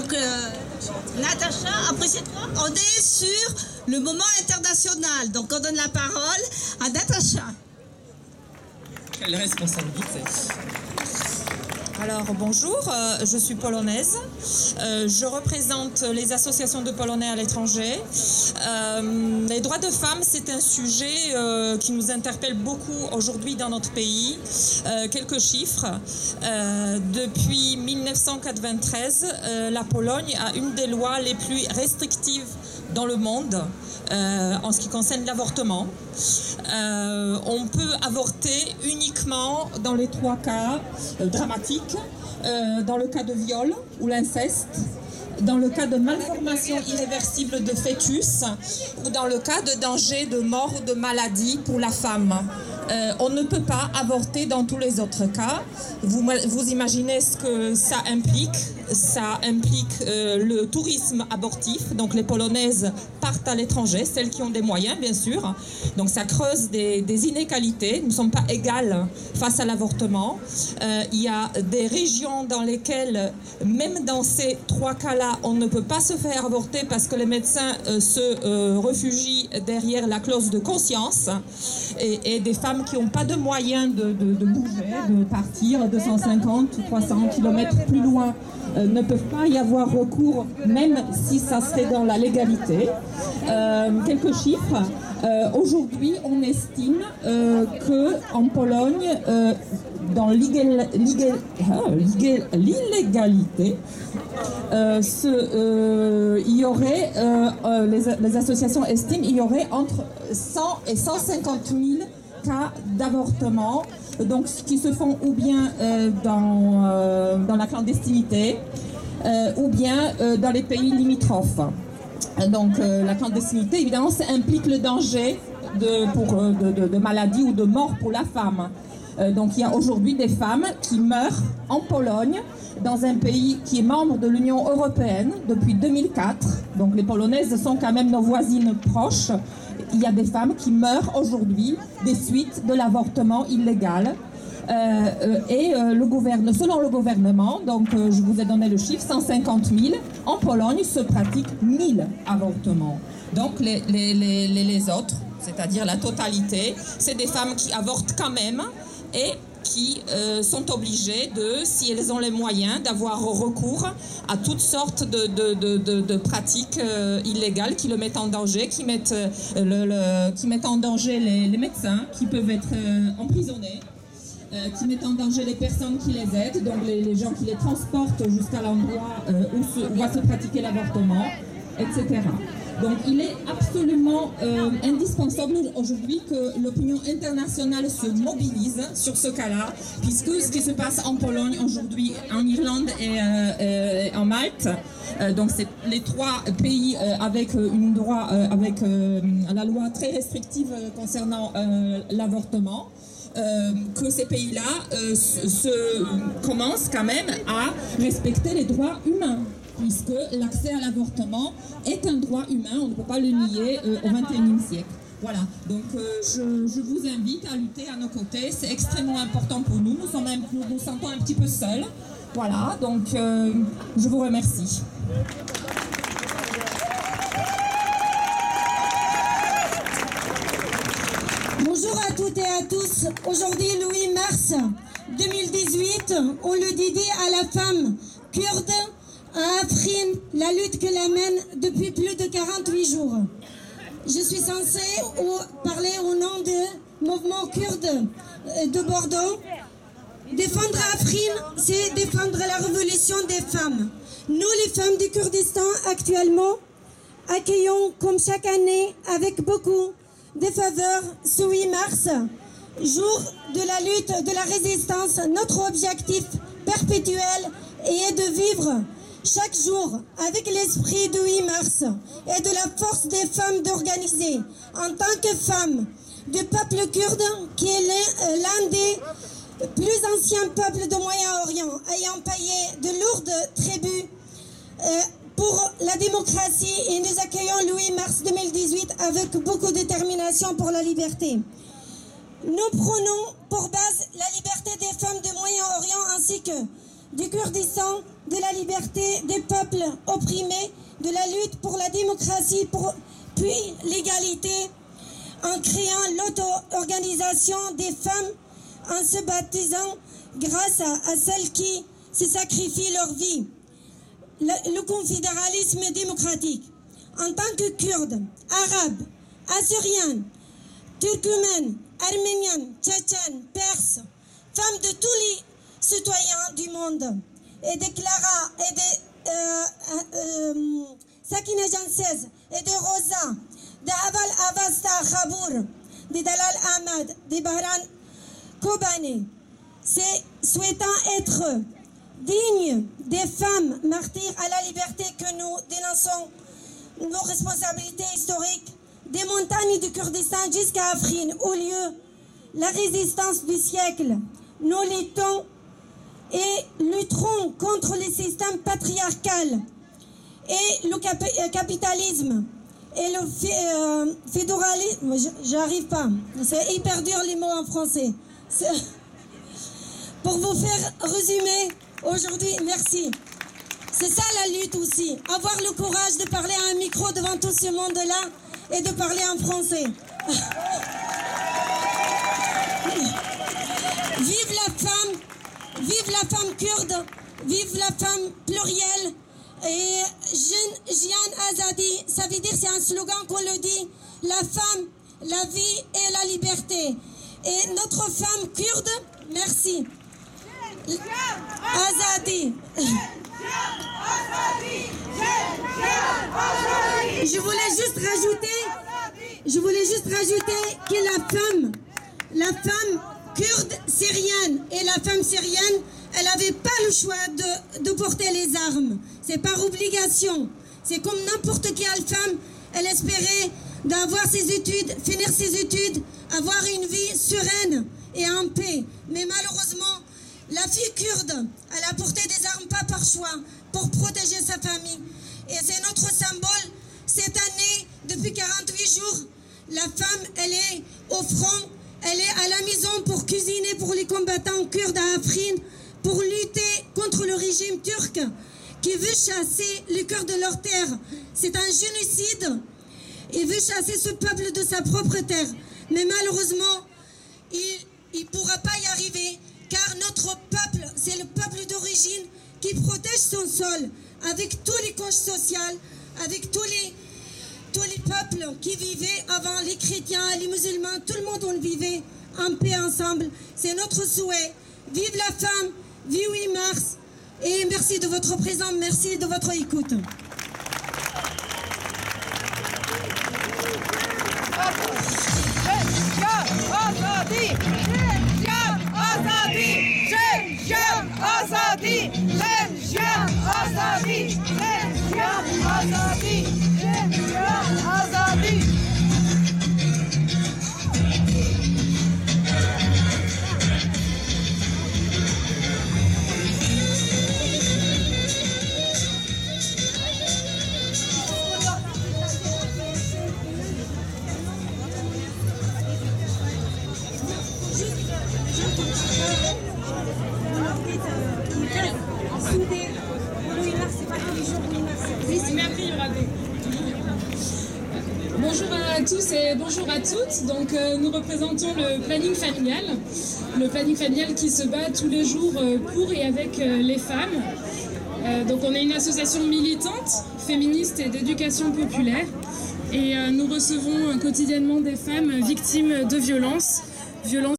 Donc, Natacha, après cette fois, on est sur le moment international. Donc, on donne la parole à Natacha. Quelle responsabilité. Alors bonjour, je suis polonaise, je représente les associations de Polonais à l'étranger. Les droits de femmes, c'est un sujet qui nous interpelle beaucoup aujourd'hui dans notre pays. Quelques chiffres. Depuis 1993, la Pologne a une des lois les plus restrictives dans le monde en ce qui concerne l'avortement. On peut avorter uniquement dans les 3 cas dramatiques, dans le cas de viol ou l'inceste, dans le cas de malformation irréversible de fœtus ou dans le cas de danger de mort ou de maladie pour la femme. On ne peut pas avorter dans tous les autres cas. Vous imaginez ce que ça implique. Ça implique le tourisme abortif. Donc les Polonaises partent à l'étranger, celles qui ont des moyens bien sûr. Donc ça creuse des inégalités. Nous ne sommes pas égales face à l'avortement. Il y a des régions dans lesquelles, même dans ces 3 cas-là, on ne peut pas se faire avorter parce que les médecins se réfugient derrière la clause de conscience et des femmes qui n'ont pas de moyens de bouger, de partir 250 ou 300 km plus loin ne peuvent pas y avoir recours, même si ça serait dans la légalité. Quelques chiffres. Aujourd'hui, on estime qu'en Pologne, dans l'illégalité, il y aurait, les associations estiment, il y aurait entre 100 et 150 000 cas d'avortement, donc qui se font ou bien dans la clandestinité ou bien dans les pays limitrophes. Donc la clandestinité, évidemment, ça implique le danger de maladie ou de mort pour la femme. Donc il y a aujourd'hui des femmes qui meurent en Pologne, dans un pays qui est membre de l'Union européenne depuis 2004. Donc les Polonaises sont quand même nos voisines proches. Il y a des femmes qui meurent aujourd'hui des suites de l'avortement illégal. Selon le gouvernement, donc je vous ai donné le chiffre, 150 000, en Pologne se pratiquent 1000 avortements. Donc les autres, c'est-à-dire la totalité, c'est des femmes qui avortent quand même et qui sont obligées si elles ont les moyens, d'avoir recours à toutes sortes de pratiques illégales qui le mettent en danger, qui mettent en danger les médecins, qui peuvent être emprisonnés, qui mettent en danger les personnes qui les aident, donc les gens qui les transportent jusqu'à l'endroit où va se pratiquer l'avortement, etc. Donc il est absolument indispensable aujourd'hui que l'opinion internationale se mobilise sur ce cas-là, puisque ce qui se passe en Pologne aujourd'hui, en Irlande et en Malte, donc c'est les 3 pays avec la loi très restrictive concernant l'avortement. Que ces pays-là commencent quand même à respecter les droits humains, puisque l'accès à l'avortement est un droit humain, on ne peut pas le nier au XXIe siècle. Voilà, donc je vous invite à lutter à nos côtés, c'est extrêmement important pour nous, nous nous sentons un petit peu seuls. Voilà, donc je vous remercie. Bonjour à toutes et à tous. Aujourd'hui, le 8 mars 2018, on le dédie à la femme kurde à Afrin, la lutte qu'elle mène depuis plus de 48 jours. Je suis censée parler au nom du mouvement kurde de Bordeaux. Défendre Afrin, c'est défendre la révolution des femmes. Nous, les femmes du Kurdistan, actuellement, accueillons comme chaque année, avec beaucoup de faveur, ce 8 mars, jour de la lutte, de la résistance. Notre objectif perpétuel est de vivre chaque jour avec l'esprit du 8 mars et de la force des femmes d'organiser en tant que femme du peuple kurde, qui est l'un des plus anciens peuples de Moyen-Orient, ayant payé de lourds tributs pour la démocratie, et nous accueillons le 8 mars 2018 avec beaucoup de détermination pour la liberté. Nous prenons pour base la liberté des femmes du Moyen-Orient ainsi que du Kurdistan, de la liberté des peuples opprimés, de la lutte pour la démocratie, puis l'égalité, en créant l'auto-organisation des femmes, en se baptisant grâce à celles qui se sacrifient leur vie. Le confédéralisme démocratique. En tant que Kurde, Arabe, Assyrienne, Turkmène, Arménienne, Tchétchène, Perse, femme de tous les citoyens du monde, et de Clara, et de Sakina Janssez, et de Rosa, de Aval Avasta Khabour, de Dalal Ahmad, de Bahran Kobane, souhaitant être digne des femmes martyrs à la liberté que nous dénonçons nos responsabilités historiques, des montagnes du Kurdistan jusqu'à Afrin, au lieu la résistance du siècle. Nous luttons et lutterons contre le système patriarcal et le capitalisme et le fédéralisme. J'arrive pas, c'est hyper dur les mots en français. Pour vous faire résumer, aujourd'hui, merci. C'est ça la lutte aussi, avoir le courage de parler à un micro devant tout ce monde-là et de parler en français. Vive la femme kurde, vive la femme plurielle. Et Jian Azadi, ça veut dire, c'est un slogan qu'on le dit, la femme, la vie et la liberté. Et notre femme kurde, merci. Azadi. Je voulais juste rajouter que la femme kurde syrienne et la femme syrienne, elle n'avait pas le choix de porter les armes. C'est par obligation. C'est comme n'importe quelle femme, elle espérait d'avoir ses études, finir ses études, avoir une vie sereine et en paix. Mais malheureusement, la fille kurde, elle a porté des armes pas par choix, pour protéger sa famille. Et c'est notre symbole. Cette année, depuis 48 jours, la femme, elle est au front, elle est à la maison pour cuisiner pour les combattants kurdes à Afrin, pour lutter contre le régime turc qui veut chasser les Kurdes de leur terre. C'est un génocide. Il veut chasser ce peuple de sa propre terre. Mais malheureusement, il ne pourra pas y arriver, car notre peuple, c'est le peuple d'origine qui protège son sol, avec tous les couches sociales, avec tous les peuples qui vivaient avant, les chrétiens, les musulmans, tout le monde, on vivait en paix ensemble. C'est notre souhait. Vive la femme, vive 8 mars, et merci de votre présence, merci de votre écoute. Bonjour à tous et bonjour à toutes. Donc nous représentons le planning familial. Le planning familial qui se bat tous les jours pour et avec les femmes. Donc on est une association militante, féministe et d'éducation populaire. Et nous recevons quotidiennement des femmes victimes de violences